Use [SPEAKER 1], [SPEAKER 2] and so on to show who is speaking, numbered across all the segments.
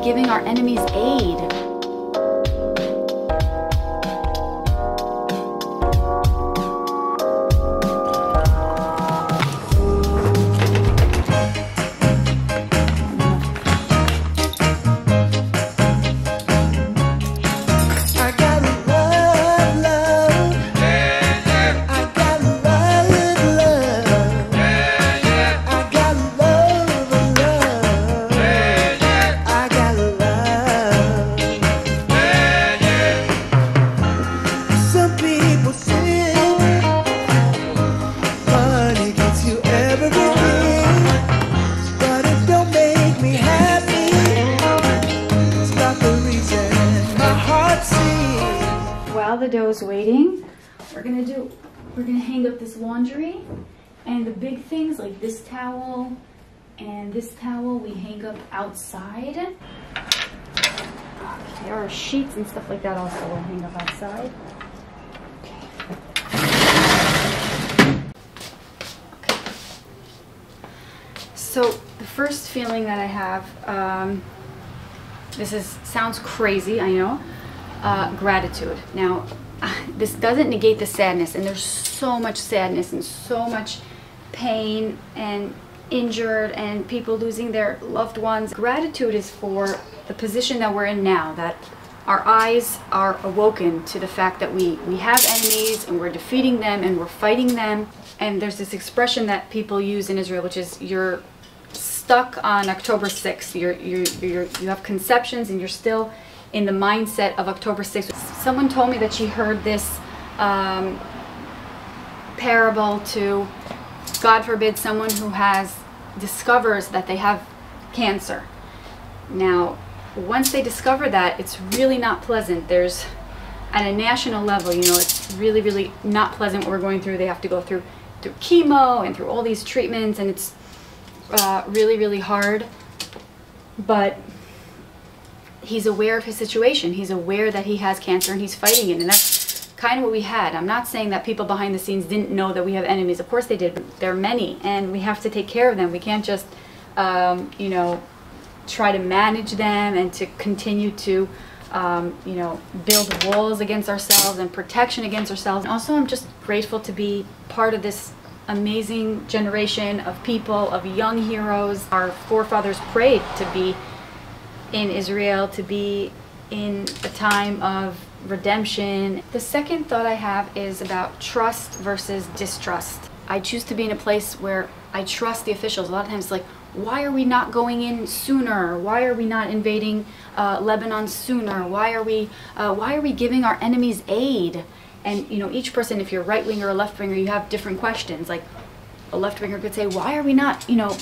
[SPEAKER 1] giving our enemies aid? While the dough is waiting, we're gonna hang up this laundry, and the big things like this towel and this towel we hang up outside. Okay, our sheets and stuff like that also will hang up outside. Okay. So the first feeling that I have, sounds crazy, I know. Gratitude. Now, this doesn't negate the sadness, and there's so much sadness and so much pain and injured and people losing their loved ones. Gratitude is for the position that we're in now, that our eyes are awoken to the fact that we have enemies and we're defeating them and we're fighting them. And there's this expression that people use in Israel, which is you're stuck on October 6th. You have conceptions and you're still in the mindset of October 6th. Someone told me that she heard this parable to, God forbid, someone who discovers that they have cancer. Now, once they discover that, it's really not pleasant. There's, at a national level, you know, it's really, really not pleasant what we're going through. They have to go through chemo and through all these treatments, and it's really, really hard. But he's aware of his situation. He's aware that he has cancer and he's fighting it, and that's kind of what we had. I'm not saying that people behind the scenes didn't know that we have enemies. Of course they did, but there are many, and we have to take care of them. We can't just, you know, try to manage them and to continue to, you know, build walls against ourselves and protection against ourselves. And also, I'm just grateful to be part of this amazing generation of people, of young heroes. Our forefathers prayed to be in Israel, to be in a time of redemption. The second thought I have is about trust versus distrust. I choose to be in a place where I trust the officials. A lot of times, like, why are we not going in sooner? Why are we not invading Lebanon sooner? Why are we giving our enemies aid? And, you know, each person, if you're right winger or left winger, you have different questions. Like, a left winger could say, why are we not, you know,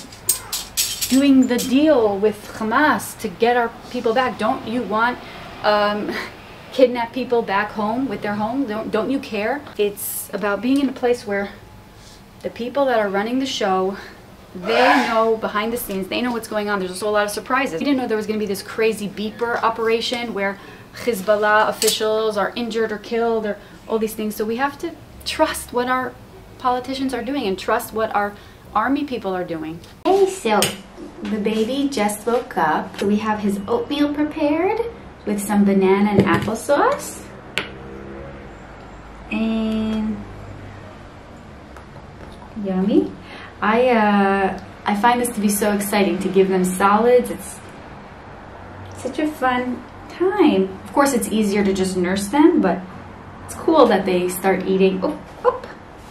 [SPEAKER 1] doing the deal with Hamas to get our people back? Don't you want kidnap people back home with their home? Don't you care? It's about being in a place where the people that are running the show, they know behind the scenes, they know what's going on. There's also a lot of surprises. We didn't know there was going to be this crazy beeper operation where Hezbollah officials are injured or killed or all these things. So we have to trust what our politicians are doing and trust what our army people are doing. Hey, so the baby just woke up. So we have his oatmeal prepared with some banana and applesauce. And yummy. I find this to be so exciting to give them solids. It's such a fun time. Of course, it's easier to just nurse them, but it's cool that they start eating. Oh,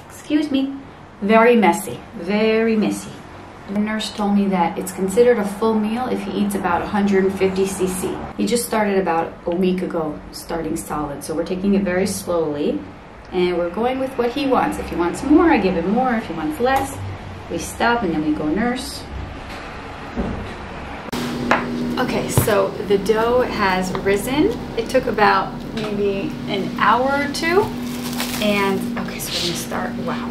[SPEAKER 1] excuse me. Very messy, very messy. The nurse told me that it's considered a full meal if he eats about 150 cc. He just started about a week ago starting solid, so we're taking it very slowly, and we're going with what he wants. If he wants more, I give him more. If he wants less, we stop and then we go nurse. Okay, so the dough has risen. It took about maybe an hour or two, and okay, so we're gonna start. Wow.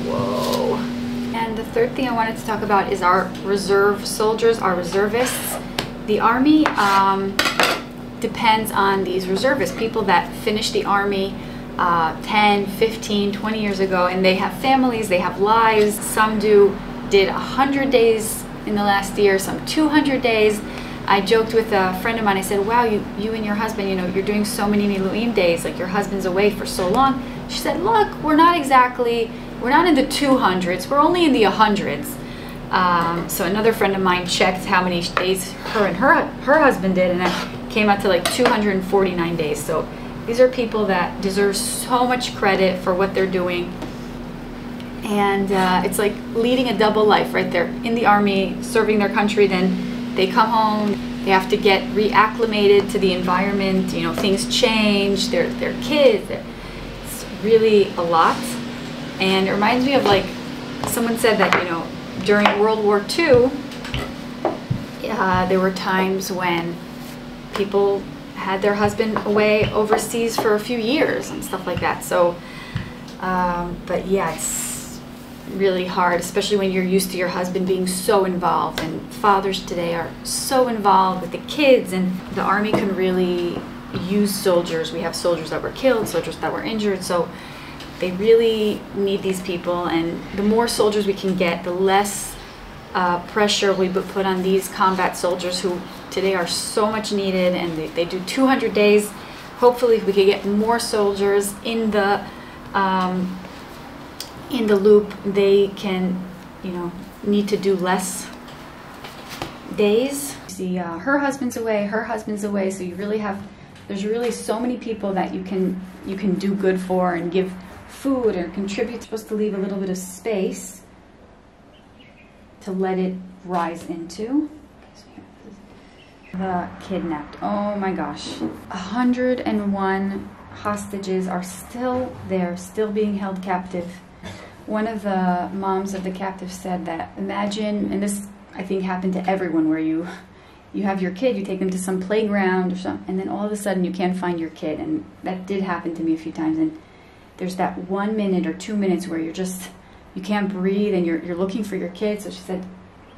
[SPEAKER 1] Whoa. And the third thing I wanted to talk about is our reserve soldiers, our reservists. The army depends on these reservists, people that finished the army 10, 15, 20 years ago, and they have families, they have lives. Some did 100 days in the last year, some 200 days. I joked with a friend of mine. I said, wow, you and your husband, you know, you're doing so many Miluim days, like your husband's away for so long. She said, look, we're not in the 200s, we're only in the 100s. So another friend of mine checked how many days her and her husband did, and it came out to like 249 days. So these are people that deserve so much credit for what they're doing. And it's like leading a double life, right? They're in the army, serving their country, then they come home, they have to get reacclimated to the environment, you know, things change, they're kids, it's really a lot. And it reminds me of, like, someone said that, you know, during World War II, there were times when people had their husband away overseas for a few years and stuff like that. So, but yeah, it's really hard, especially when you're used to your husband being so involved, and fathers today are so involved with the kids, and the army can really use soldiers. We have soldiers that were killed, soldiers that were injured, so they really need these people. And the more soldiers we can get, the less pressure we put on these combat soldiers who today are so much needed, and they do 200 days. Hopefully we could get more soldiers in the loop. They can, you know, need to do less days. See, her husband's away, so you really have, there's really so many people that you can do good for and give food or contribute. You're supposed to leave a little bit of space to let it rise into. The kidnapped. Oh my gosh. 101 hostages are still there, still being held captive. One of the moms of the captives said that, imagine, and this I think happened to everyone, where you have your kid, you take them to some playground or something, and then all of a sudden you can't find your kid. And that did happen to me a few times. And there's that 1 minute or 2 minutes where you can't breathe and you're looking for your kid. So she said,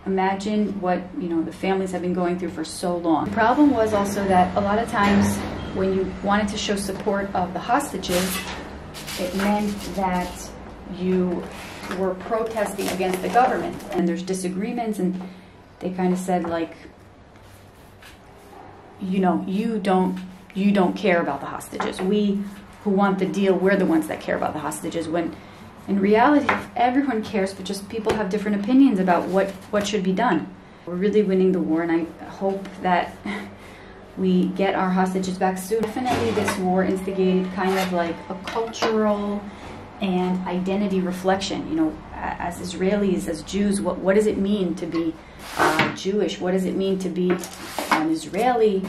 [SPEAKER 1] imagine what, you know, the families have been going through for so long. The problem was also that a lot of times when you wanted to show support of the hostages, it meant that you were protesting against the government, and there's disagreements, and they kind of said, like, you know, you don't care about the hostages. We who want the deal, we're the ones that care about the hostages, when in reality everyone cares, but just people have different opinions about what should be done. We're really winning the war, and I hope that we get our hostages back soon. Definitely this war instigated kind of like a cultural and identity reflection. You know, as Israelis, as Jews, what does it mean to be Jewish? What does it mean to be an Israeli?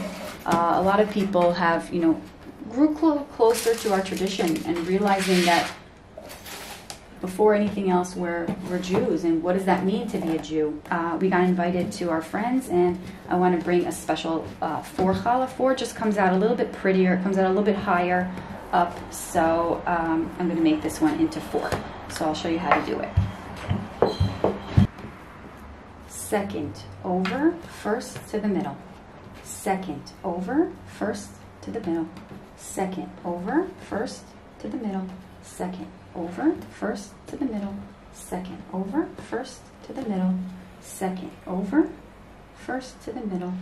[SPEAKER 1] A lot of people have, you know, grew closer to our tradition and realizing that before anything else, we're Jews, and what does that mean to be a Jew? We got invited to our friends, and I want to bring a special 4 challah. 4 just comes out a little bit prettier, it comes out a little bit higher up, so I'm going to make this one into 4. So I'll show you how to do it. Second over, first to the middle. Second over, first to the middle. Second over, first to the middle. Second over, first to the middle. Second over, first to the middle. Second over, first to the middle.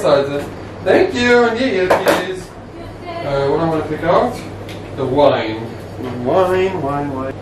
[SPEAKER 2] sides in. Thank you, and yeah, please. What I'm gonna pick out? The wine. Wine.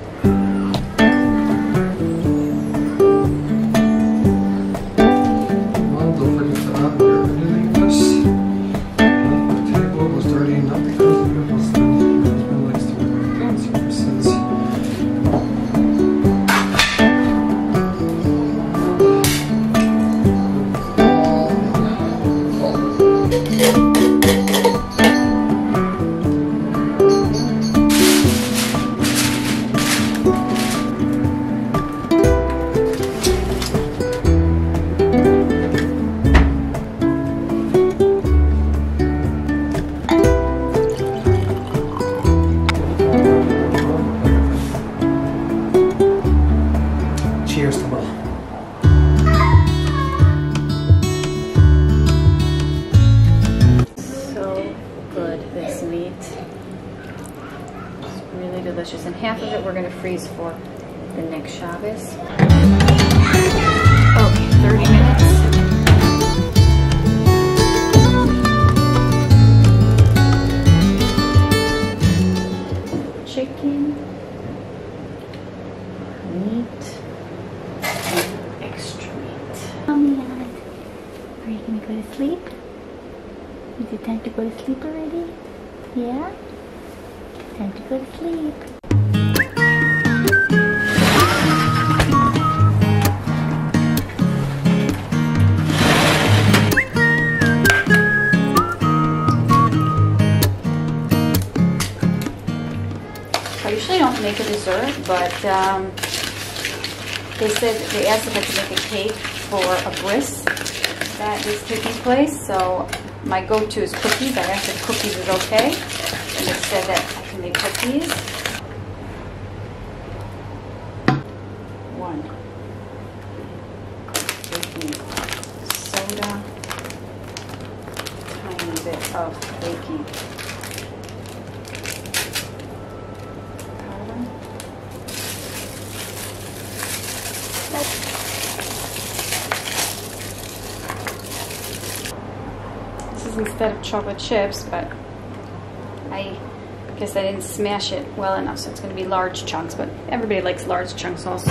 [SPEAKER 3] Cheers, Tamar.
[SPEAKER 1] So good, this meat. It's really delicious. And half of it we're going to freeze for the next Shabbos. Okay, 30 minutes. Chicken, meat, and extra meat.
[SPEAKER 4] Mommy, are you gonna go to sleep? Is it time to go to sleep already? Yeah? Time to go to sleep.
[SPEAKER 1] I usually don't make a dessert, but they asked if I could make a cake for a bris that is taking place. So my go-to is cookies. I asked if cookies is okay, and they said that I can make cookies. One baking soda, tiny bit of baking powder. This is instead of chocolate chips, but I guess I didn't smash it well enough, so it's going to be large chunks, but everybody likes large chunks also.